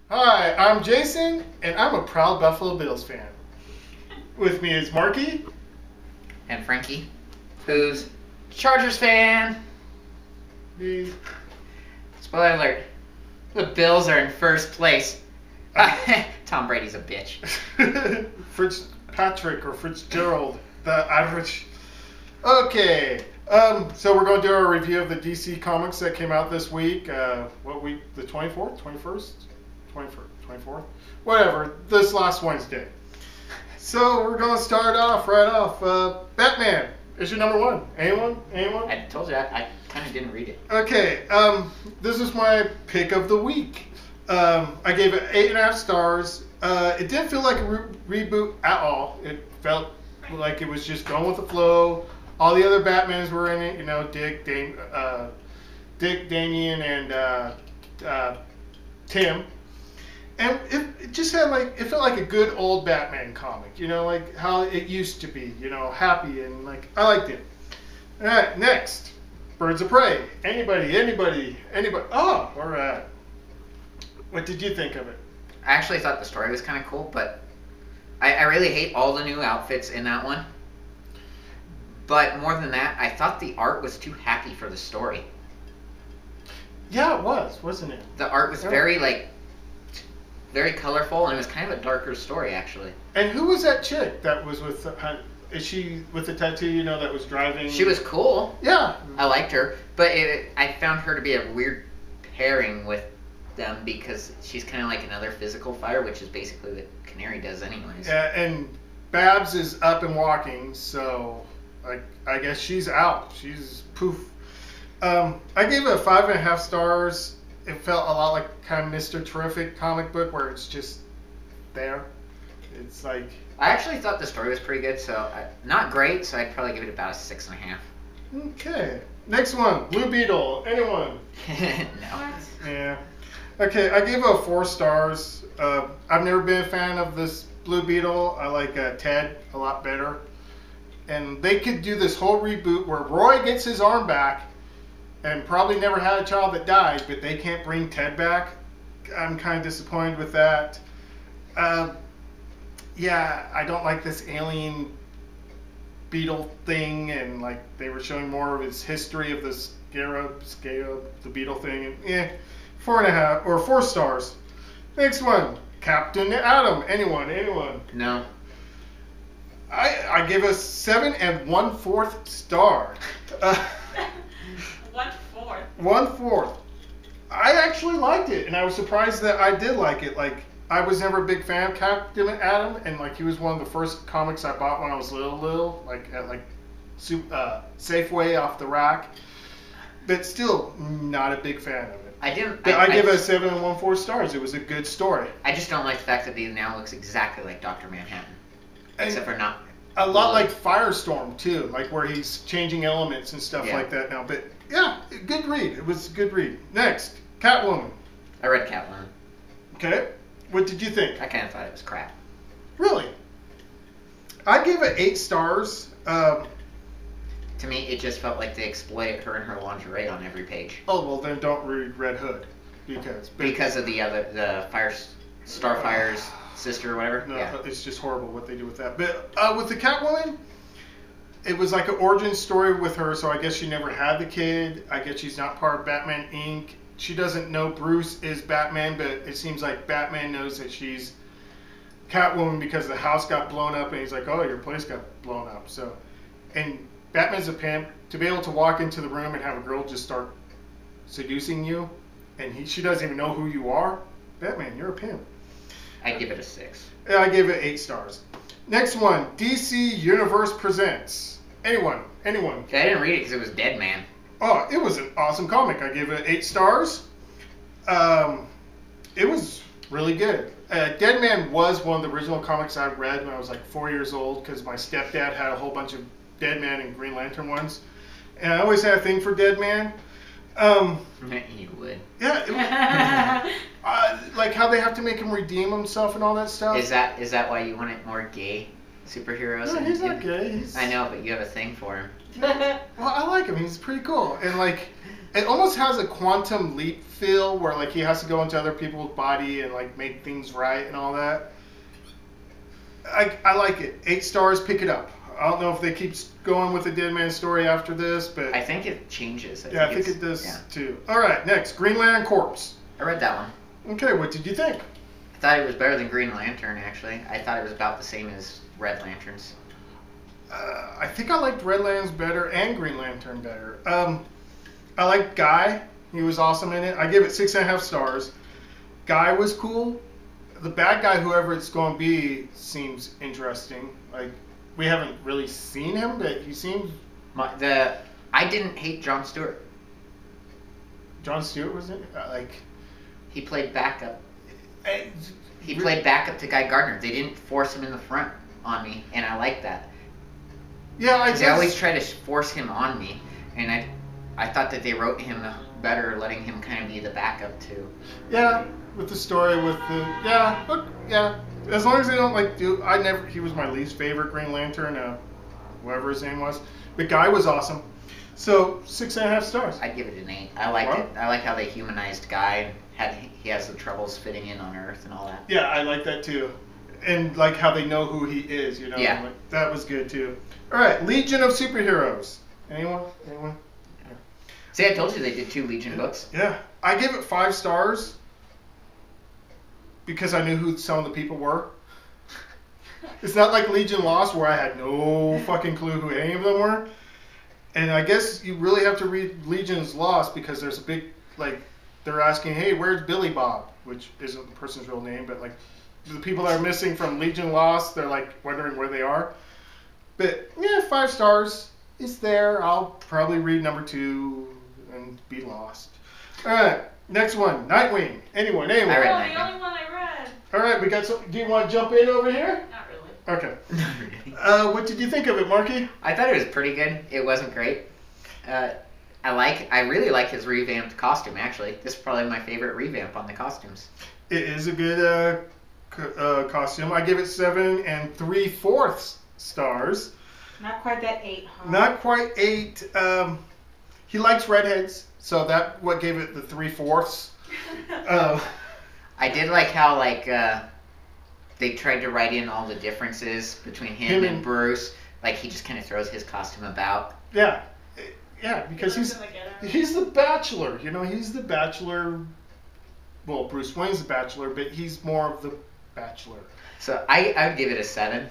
Hi, I'm Jason, and I'm a proud Buffalo Bills fan. With me is Marky. And Frankie, who's Chargers fan. Me. Spoiler alert: the Bills are in first place. Tom Brady's a bitch. Fitzpatrick or Fitzgerald, the Irish. Okay, so we're going to do our review of the DC comics that came out this week. What week? The 24th? 21st? 24th? Whatever, this last Wednesday. So we're going to start off right off. Batman is your number one. Anyone? I told you I kind of didn't read it. Okay, this is my pick of the week. I gave it 8.5 stars. It didn't feel like a reboot at all. It felt like it was just going with the flow. All the other Batmans were in it, you know, Dick, Damian, and Tim. And it just had it felt like a good old Batman comic, you know, like how it used to be, you know, happy and I liked it. All right, next, Birds of Prey. Anybody? Oh, all right. What did you think of it? I actually thought the story was kind of cool, but I really hate all the new outfits in that one. But more than that, I thought the art was too happy for the story. Yeah, it was, wasn't it? The art was very colorful, and it was kind of a darker story, actually. And who was that chick that was with? Is she with the tattoo? You know, that was driving. She was cool. Yeah, I liked her, but I found her to be a weird pairing with them because she's kind of like another physical fighter, which is basically what Canary does, anyways. Yeah, and Babs is up and walking, so I guess she's out. She's poof. I gave it 5.5 stars. It felt a lot like kind of Mr. Terrific comic book where it's just there. It's like... I actually thought the story was pretty good, so not great, so I'd probably give it about a 6.5. Okay. Next one, Blue Beetle. Anyone? No. Yeah. Okay, I gave it 4 stars. I've never been a fan of this Blue Beetle. I like Ted a lot better. And they could do this whole reboot where Roy gets his arm back and probably never had a child that died, but they can't bring Ted back. I'm kind of disappointed with that. Yeah, I don't like this alien beetle thing, and they were showing more of his history of the scarab, the beetle thing. And 4.5 or 4 stars. Next one, Captain Atom. Anyone? No. I give a 7 1/4 star. 1/4. 1/4. I actually liked it, and I was surprised that I did like it. I was never a big fan of Captain Atom, and he was one of the first comics I bought when I was little, at Safeway off the rack. But still, not a big fan of it. I didn't. But I give it a 7 1/4 stars. It was a good story. I just don't like the fact that he now looks exactly like Dr. Manhattan, except for not. A lot like Firestorm too, where he's changing elements and stuff like that now. But yeah, good read. It was a good read. Next, Catwoman. I read Catwoman. Okay, what did you think? I kind of thought it was crap. Really? I gave it 8 stars. To me, it just felt like they exploited her and her lingerie on every page. Oh well, then don't read Red Hood because of the Starfire's sister or whatever. No, yeah. It's just horrible what they do with that. But with the Catwoman, it was like an origin story with her. So I guess she never had the kid. I guess she's not part of Batman Inc. She doesn't know Bruce is Batman, but it seems like Batman knows that she's Catwoman because the house got blown up, and he's like, "Oh, your place got blown up." So, and Batman's a pimp. To be able to walk into the room and have a girl just start seducing you, and she doesn't even know who you are. Batman, you're a pimp. I'd give it a 6. Yeah, I gave it 8 stars. Next one, DC Universe Presents. Anyone? Okay, I didn't read it because it was Dead Man. Oh, it was an awesome comic. I gave it 8 stars. It was really good. Dead Man was one of the original comics I read when I was 4 years old because my stepdad had a whole bunch of Dead Man and Green Lantern ones. And I always had a thing for Dead Man. You would. Yeah. How they have to make him redeem himself and all that stuff. Is that why you wanted more gay superheroes? No, he's not gay. I know, but you have a thing for him. Well, I like him. He's pretty cool. And It almost has a Quantum Leap feel where like he has to go into other people's body and like make things right and all that. I like it. 8 stars. Pick it up. I don't know if they keep going with the Dead Man story after this, but I think it changes. I think it does too. All right, next, Green Lantern Corps. I read that one. Okay, what did you think? I thought it was better than Green Lantern, actually. I thought it was about the same as Red Lanterns. I think I liked Red Lanterns better and Green Lantern better. I liked Guy. He was awesome in it. I give it 6.5 stars. Guy was cool. The bad guy, whoever it's going to be, seems interesting. Like, we haven't really seen him, but he seems... I didn't hate Jon Stewart. Jon Stewart was in it? He played backup. He played backup to Guy Gardner. They didn't force him in the front on me, and I like that. Yeah, I guess... They always try to force him on me, and I thought that they wrote him better, letting him kind of be the backup too. Yeah, with the story, with the... Yeah. As long as they don't, he was my least favorite Green Lantern, whatever his name was. The Guy was awesome. So, 6.5 stars. I'd give it an 8. I liked it. I like how they humanized Guy, and he has the troubles fitting in on Earth and all that. Yeah, I like that too. And like how they know who he is, you know? Yeah. Like, that was good too. Alright, Legion of Superheroes. Anyone? Yeah. See, I told you they did 2 Legion books. Yeah. I give it 5 stars because I knew who some of the people were. It's not like Legion Lost where I had no fucking clue who any of them were. And I guess you really have to read Legion's Lost because there's a big, they're asking, hey, where's Billy Bob? Which isn't the person's real name, but the people that are missing from Legion Lost, they're wondering where they are. But yeah, 5 stars. It's there. I'll probably read number 2 and be lost. All right, next one, Nightwing. Anyone? I read the Nightwing. only one I read. All right, we got some. Do you want to jump in over here? Not really. Okay. Not really. What did you think of it, Marky? I thought it was pretty good. It wasn't great. I really like his revamped costume, actually. This is probably my favorite revamp on the costumes. It is a good costume. I give it 7 3/4 stars. Not quite that 8, huh? Not quite 8. He likes redheads, so that what gave it the 3/4. I did like how they tried to write in all the differences between him and Bruce. Like he just kind of throws his costume about. Yeah, because he's the Bachelor. You know, he's the Bachelor. Well, Bruce Wayne's the Bachelor, but he's more of the Bachelor. So I would give it a 7,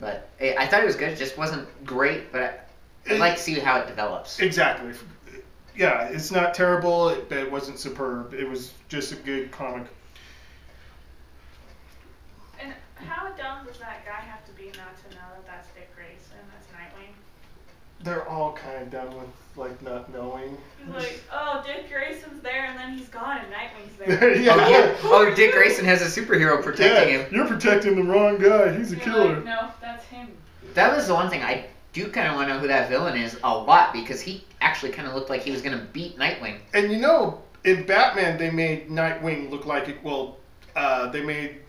but I thought it was good. It just wasn't great, but I'd like to see how it develops. Exactly. Yeah, it's not terrible, but it wasn't superb. It was just a good comic. And how dumb does that guy have to be not to know that that's Dick Grayson? That's Nightwing. They're all kind of done with not knowing. He's like, oh, Dick Grayson's there, and then he's gone, and Nightwing's there. Yeah. Oh, Dick Grayson has a superhero protecting him. You're protecting the wrong guy. He's a killer. Like, no, that's him. That was the one thing I do kind of want to know who that villain is a lot, because he actually kind of looked like he was going to beat Nightwing. And you know, in Batman, they made Nightwing look like it. Well, they made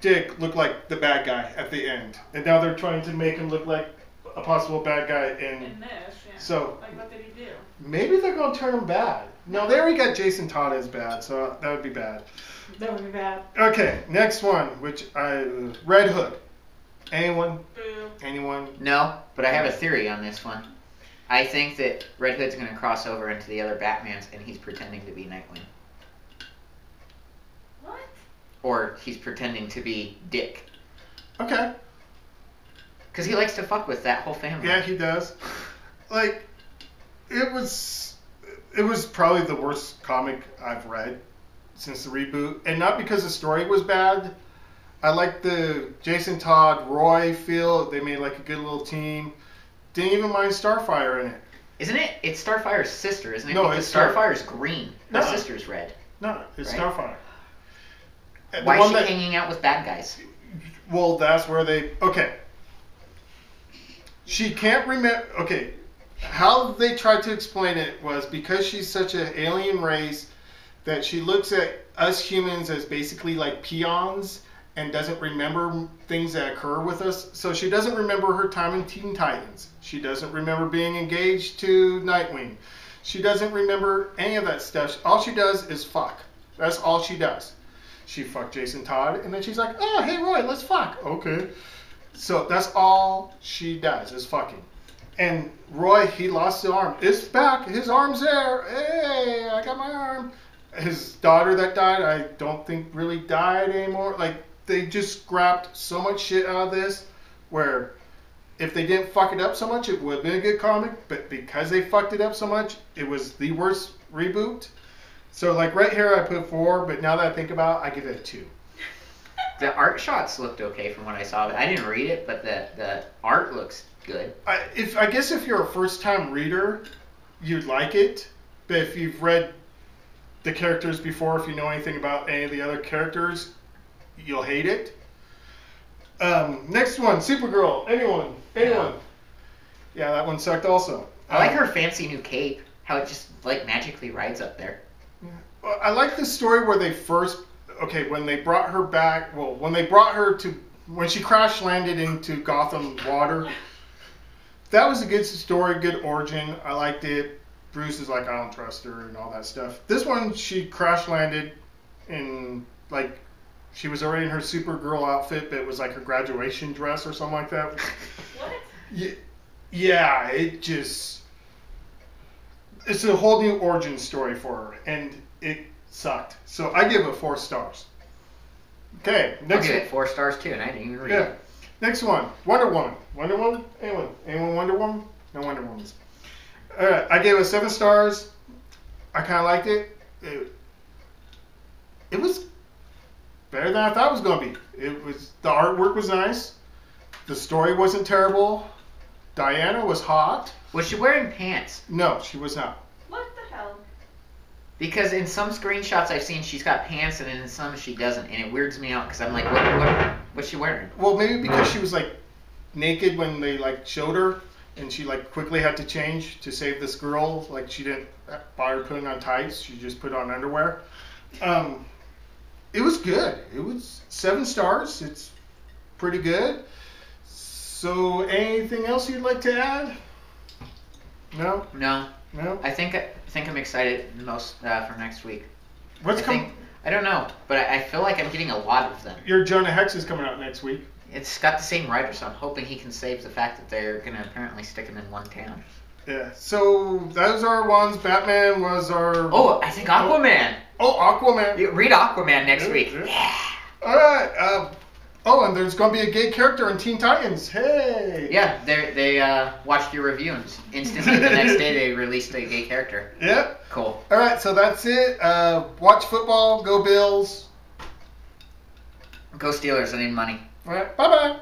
Dick look like the bad guy at the end, and now they're trying to make him look like a possible bad guy In this, yeah. So like, what did he do? Maybe they're gonna turn him bad. No, they already got Jason Todd as bad, so that would be bad. That would be bad. Okay, next one, Red Hood. Anyone? Boo. Anyone? No, but I have a theory on this one. I think that Red Hood's going to cross over into the other Batmans, and he's pretending to be Nightwing. What? Or he's pretending to be Dick. Okay. Because he likes to fuck with that whole family. Yeah, he does. It was probably the worst comic I've read since the reboot, and not because the story was bad. I like the Jason Todd, Roy feel. They made a good little team. Didn't even mind Starfire in it. Isn't it? It's Starfire's sister, isn't it? No, because it's Starfire's green. Her No. sister's red. No, it's Right? Starfire. Why is she hanging out with bad guys? Well, that's where they... Okay. She can't remember... Okay. How they tried to explain it was because she's such an alien race that she looks at us humans as basically like peons and doesn't remember things that occur with us. So she doesn't remember her time in Teen Titans. She doesn't remember being engaged to Nightwing. She doesn't remember any of that stuff. All she does is fuck. That's all she does. She fucked Jason Todd, and then she's like, oh, hey, Roy, let's fuck. Okay. So that's all she does is fucking. And Roy, he lost the arm. It's back. His arm's there. Hey, I got my arm. His daughter that died, I don't think really died anymore. Like, they just scrapped so much shit out of this where if they didn't fuck it up so much, it would have been a good comic. But because they fucked it up so much, it was the worst reboot. So, like, right here I put 4, but now that I think about it, I give it a 2. The art shots looked okay from what I saw. I didn't read it, but the art looks good. I guess if you're a first-time reader, you'd like it. But if you've read the characters before, if you know anything about any of the other characters, you'll hate it. Next one, Supergirl. Anyone? Yeah, that one sucked also. I like her fancy new cape. How it just like magically rides up there. Well, I like the story where they first, when they brought her back. Well, when she crash landed into Gotham water. That was a good story, good origin. I liked it. Bruce is like, I don't trust her and all that stuff. This one, she crash landed in like. She was already in her Supergirl outfit, but it was like her graduation dress or something like that. What? Yeah, it's a whole new origin story for her, and it sucked. So I give it 4 stars. Okay, next I'll give one. it 4 stars too, and I didn't even read Yeah, it. next one, Wonder Woman. Wonder Woman? Anyone Wonder Woman? No Wonder Womans. All right, I gave it 7 stars. I kind of liked it. It was better than I thought it was going to be. The artwork was nice. The story wasn't terrible. Diana was hot. Was she wearing pants? No, she was not. What the hell? Because in some screenshots I've seen she's got pants, and in some she doesn't, and it weirds me out because I'm like, what's she wearing? Well, maybe because she was like naked when they like showed her, and she like quickly had to change to save this girl. Like she didn't bother putting on tights; she just put on underwear. It was good. It was 7 stars. It's pretty good. So, anything else you'd like to add? No. No. No. I think I'm excited most for next week. What's coming? I don't know, but I feel like I'm getting a lot of them. Your Jonah Hex is coming out next week. It's got the same writer, so I'm hoping he can save the fact that they're gonna apparently stick him in one town. Yeah. So those are our ones. Batman was our. Oh, I think Aquaman. Oh, Aquaman. You read Aquaman next week. Yeah. All right. And there's going to be a gay character in Teen Titans. Hey. Yeah, they watched your review and instantly the next day they released a gay character. Yeah. Cool. All right, so that's it. Watch football. Go Bills. Go Steelers. I need money. All right. Bye-bye.